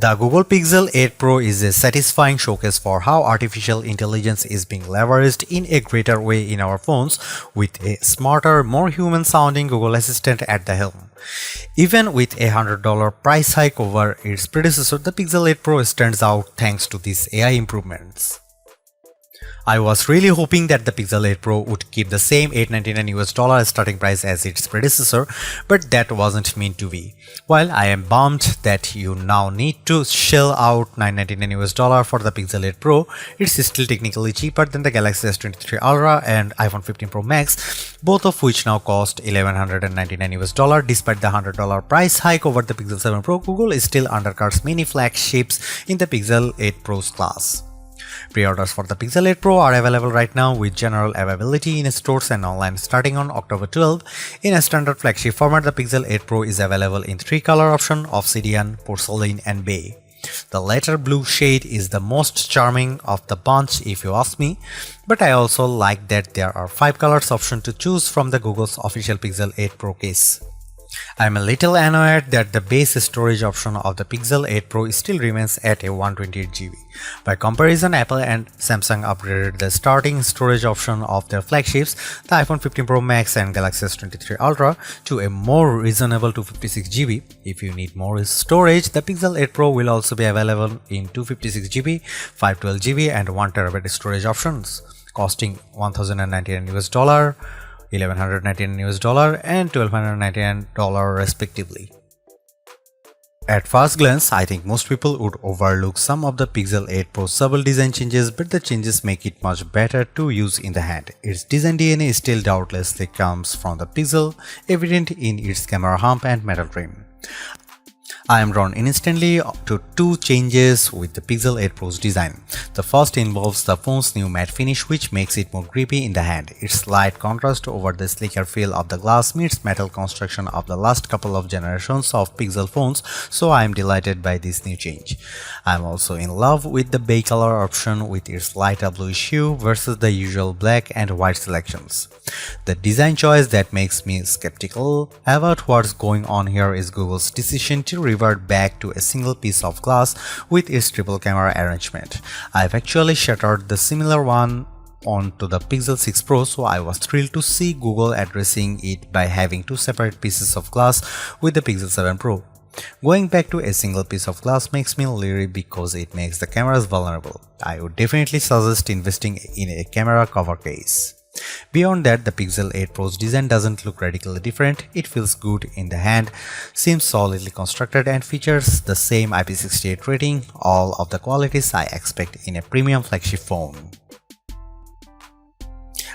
The Google Pixel 8 Pro is a satisfying showcase for how artificial intelligence is being leveraged in a greater way in our phones, with a smarter, more human-sounding Google Assistant at the helm. Even with a $100 price hike over its predecessor, the Pixel 8 Pro stands out thanks to these AI improvements. I was really hoping that the Pixel 8 Pro would keep the same $899 starting price as its predecessor, but that wasn't meant to be. While I am bummed that you now need to shell out $999 for the Pixel 8 Pro, it's still technically cheaper than the Galaxy S23 Ultra and iPhone 15 Pro Max, both of which now cost $1,199. Despite the $100 price hike over the Pixel 7 Pro, Google still undercuts many flagships in the Pixel 8 Pro's class. Pre-orders for the Pixel 8 Pro are available right now, with general availability in stores and online starting on October 12. In a standard flagship format, the Pixel 8 Pro is available in 3 color options: obsidian, porcelain and bay. The latter blue shade is the most charming of the bunch if you ask me, but I also like that there are 5 colors option to choose from the Google's official Pixel 8 Pro case. I'm a little annoyed that the base storage option of the Pixel 8 Pro still remains at a 128GB. By comparison, Apple and Samsung upgraded the starting storage option of their flagships, the iPhone 15 Pro Max and Galaxy S23 Ultra, to a more reasonable 256GB. If you need more storage, the Pixel 8 Pro will also be available in 256GB, 512GB and 1TB storage options, costing $1,099, $1,199 and $1,299 respectively. At first glance, I think most people would overlook some of the Pixel 8 Pro's subtle design changes, but the changes make it much better to use in the hand. Its design DNA still doubtlessly comes from the Pixel, evident in its camera hump and metal trim. I am drawn instantly to 2 changes with the Pixel 8 Pro's design. The first involves the phone's new matte finish, which makes it more grippy in the hand. Its slight contrast over the sleeker feel of the glass meets metal construction of the last couple of generations of Pixel phones, so I am delighted by this new change. I am also in love with the bay color option with its lighter bluish hue versus the usual black and white selections. The design choice that makes me skeptical about what's going on here is Google's decision to revert back to a single piece of glass with its triple camera arrangement. I've actually shattered the similar one onto the Pixel 6 Pro, so I was thrilled to see Google addressing it by having 2 separate pieces of glass with the Pixel 7 Pro. Going back to a single piece of glass makes me leery because it makes the cameras vulnerable. I would definitely suggest investing in a camera cover case. Beyond that, the Pixel 8 Pro's design doesn't look radically different. It feels good in the hand, seems solidly constructed and features the same IP68 rating, all of the qualities I expect in a premium flagship phone.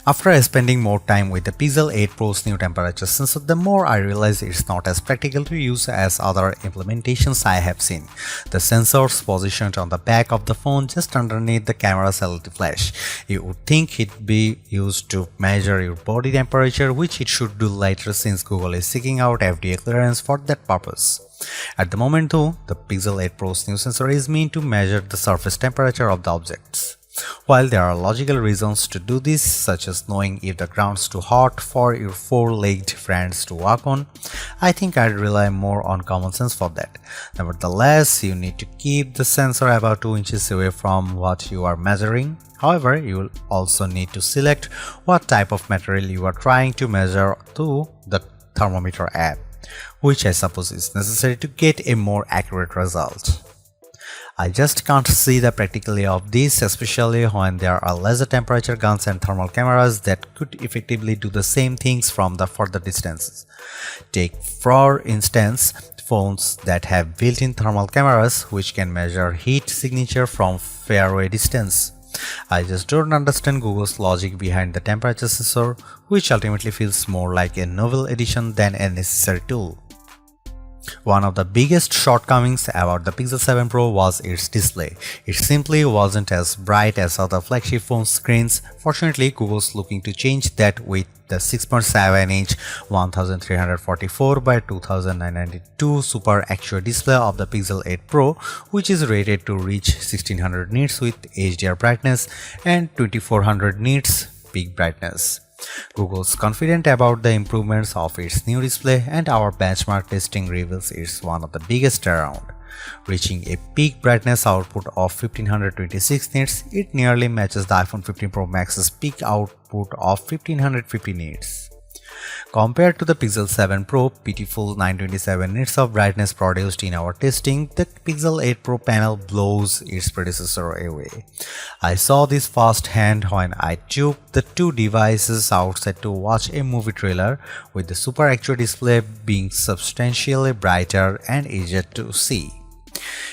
After spending more time with the Pixel 8 Pro's new temperature sensor, the more I realize it's not as practical to use as other implementations I have seen. The sensor's positioned on the back of the phone just underneath the camera's LED flash. You would think it'd be used to measure your body temperature, which it should do later since Google is seeking out FDA clearance for that purpose. At the moment though, the Pixel 8 Pro's new sensor is meant to measure the surface temperature of the objects. While there are logical reasons to do this, such as knowing if the ground's too hot for your 4-legged friends to walk on, I think I'd rely more on common sense for that. Nevertheless, you need to keep the sensor about 2 inches away from what you are measuring. However, you will also need to select what type of material you are trying to measure through the thermometer app, which I suppose is necessary to get a more accurate result. I just can't see the practicality of this, especially when there are laser temperature guns and thermal cameras that could effectively do the same things from the further distances. Take, for instance, phones that have built-in thermal cameras which can measure heat signature from faraway distance. I just don't understand Google's logic behind the temperature sensor, which ultimately feels more like a novel addition than a necessary tool. One of the biggest shortcomings about the Pixel 7 Pro was its display. It simply wasn't as bright as other flagship phone screens. Fortunately, Google's looking to change that with the 6.7-inch 1344 by 2992 Super Actual display of the Pixel 8 Pro, which is rated to reach 1600 nits with HDR brightness and 2400 nits peak brightness. Google's confident about the improvements of its new display, and our benchmark testing reveals it's one of the biggest around. Reaching a peak brightness output of 1526 nits, it nearly matches the iPhone 15 Pro Max's peak output of 1550 nits. Compared to the Pixel 7 Pro, pitiful 927 nits of brightness produced in our testing, the Pixel 8 Pro panel blows its predecessor away. I saw this firsthand when I took the two devices outside to watch a movie trailer, with the Super HD display being substantially brighter and easier to see.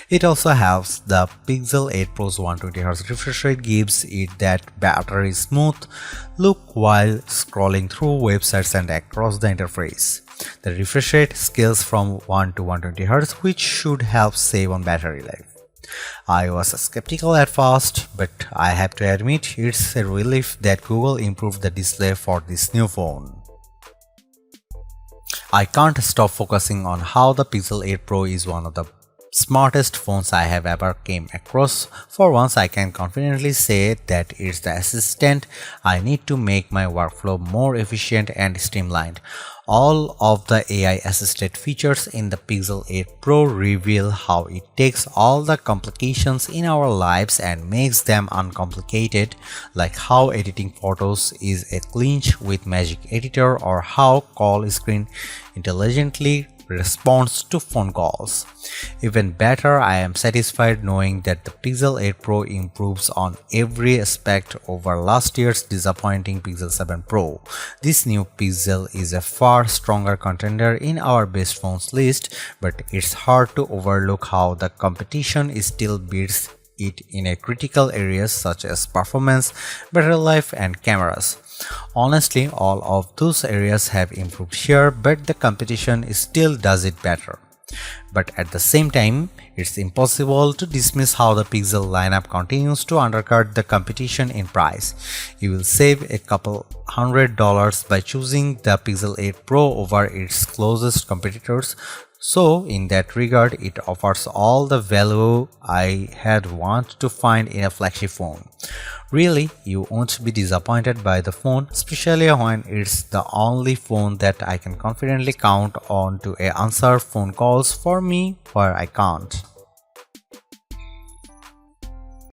It also helps the Pixel 8 Pro's 120Hz refresh rate gives it that battery smooth look while scrolling through websites and across the interface. The refresh rate scales from 1 to 120Hz, which should help save on battery life. I was skeptical at first, but I have to admit it's a relief that Google improved the display for this new phone. I can't stop focusing on how the Pixel 8 Pro is one of the smartest phones I have ever came across. For once, I can confidently say that it's the assistant I need to make my workflow more efficient and streamlined. All of the AI-assisted features in the Pixel 8 Pro reveal how it takes all the complications in our lives and makes them uncomplicated, like how editing photos is a clinch with Magic Editor or how call screen intelligently responds to phone calls. Even better, I am satisfied knowing that the Pixel 8 Pro improves on every aspect over last year's disappointing Pixel 7 Pro. This new Pixel is a far stronger contender in our best phones list, but it's hard to overlook how the competition still beats it in a critical areas such as performance, battery life, and cameras. Honestly, all of those areas have improved here, but the competition still does it better. But at the same time, it's impossible to dismiss how the Pixel lineup continues to undercut the competition in price. You will save a couple $100 by choosing the Pixel 8 Pro over its closest competitors. So, in that regard, it offers all the value I had wanted to find in a flagship phone. Really, you won't be disappointed by the phone, especially when it's the only phone that I can confidently count on to answer phone calls for me where I can't.